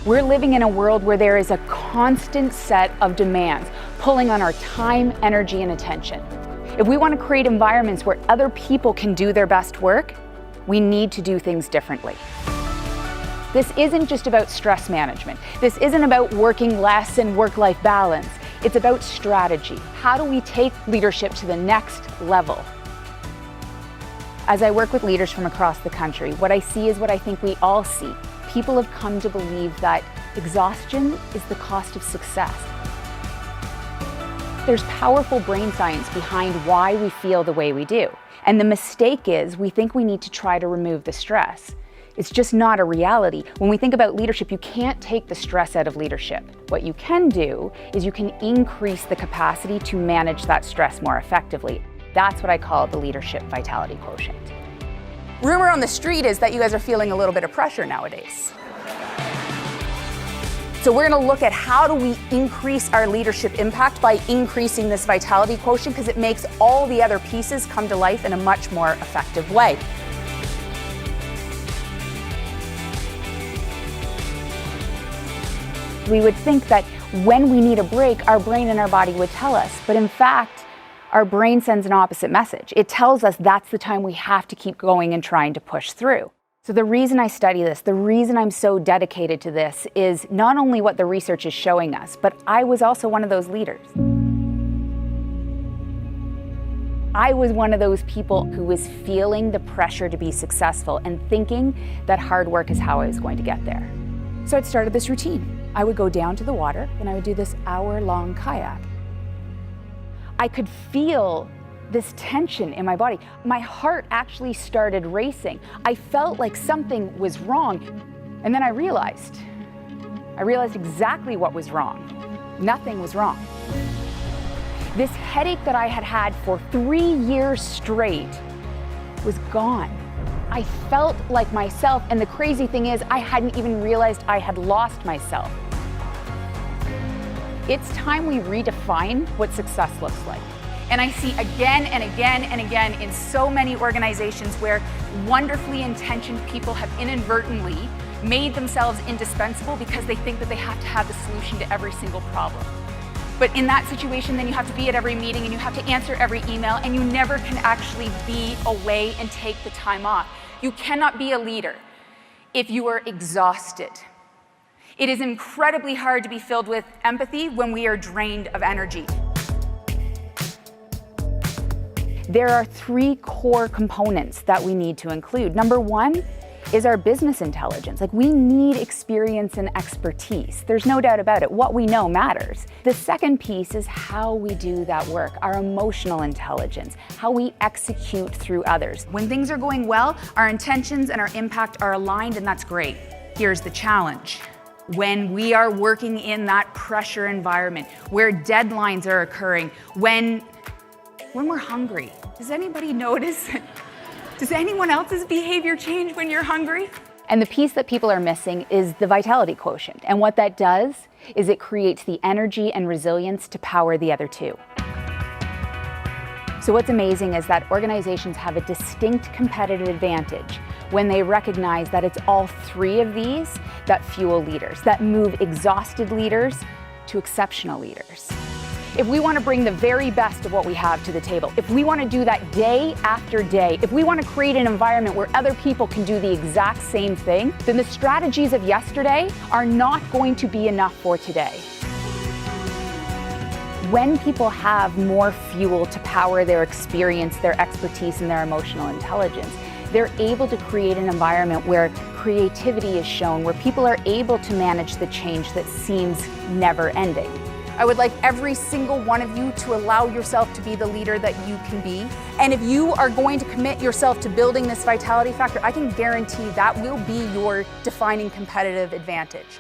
We're living in a world where there is a constant set of demands pulling on our time, energy, and attention. If we want to create environments where other people can do their best work, we need to do things differently. This isn't just about stress management. This isn't about working less and work-life balance. It's about strategy. How do we take leadership to the next level? As I work with leaders from across the country, what I see is what I think we all see. People have come to believe that exhaustion is the cost of success. There's powerful brain science behind why we feel the way we do. And the mistake is we think we need to try to remove the stress. It's just not a reality. When we think about leadership, you can't take the stress out of leadership. What you can do is you can increase the capacity to manage that stress more effectively. That's what I call the leadership vitality quotient. Rumor on the street is that you guys are feeling a little bit of pressure nowadays. So we're going to look at how do we increase our leadership impact by increasing this vitality quotient, because it makes all the other pieces come to life in a much more effective way. We would think that when we need a break, our brain and our body would tell us, but in fact, our brain sends an opposite message. It tells us that's the time we have to keep going and trying to push through. So the reason I study this, the reason I'm so dedicated to this is not only what the research is showing us, but I was also one of those leaders. I was one of those people who was feeling the pressure to be successful and thinking that hard work is how I was going to get there. So I'd started this routine. I would go down to the water and I would do this hour-long kayak. I could feel this tension in my body. My heart actually started racing. I felt like something was wrong. And then I realized exactly what was wrong. Nothing was wrong. This headache that I had had for 3 years straight was gone. I felt like myself, and the crazy thing is I hadn't even realized I had lost myself. It's time we redefine what success looks like. And I see again and again and again in so many organizations where wonderfully intentioned people have inadvertently made themselves indispensable because they think that they have to have the solution to every single problem. But in that situation, then you have to be at every meeting and you have to answer every email, and you never can actually be away and take the time off. You cannot be a leader if you are exhausted. It is incredibly hard to be filled with empathy when we are drained of energy. There are 3 core components that we need to include. Number 1 is our business intelligence. Like, we need experience and expertise. There's no doubt about it. What we know matters. The second piece is how we do that work, our emotional intelligence, how we execute through others. When things are going well, our intentions and our impact are aligned, and that's great. Here's the challenge. When we are working in that pressure environment, where deadlines are occurring, when we're hungry, does anybody notice? Does anyone else's behavior change when you're hungry? And the piece that people are missing is the vitality quotient. And what that does is it creates the energy and resilience to power the other 2. So what's amazing is that organizations have a distinct competitive advantage when they recognize that it's all 3 of these that fuel leaders, that move exhausted leaders to exceptional leaders. If we want to bring the very best of what we have to the table, if we want to do that day after day, if we want to create an environment where other people can do the exact same thing, then the strategies of yesterday are not going to be enough for today. When people have more fuel to power their experience, their expertise, and their emotional intelligence, they're able to create an environment where creativity is shown, where people are able to manage the change that seems never ending. I would like every single one of you to allow yourself to be the leader that you can be. And if you are going to commit yourself to building this vitality factor, I can guarantee that will be your defining competitive advantage.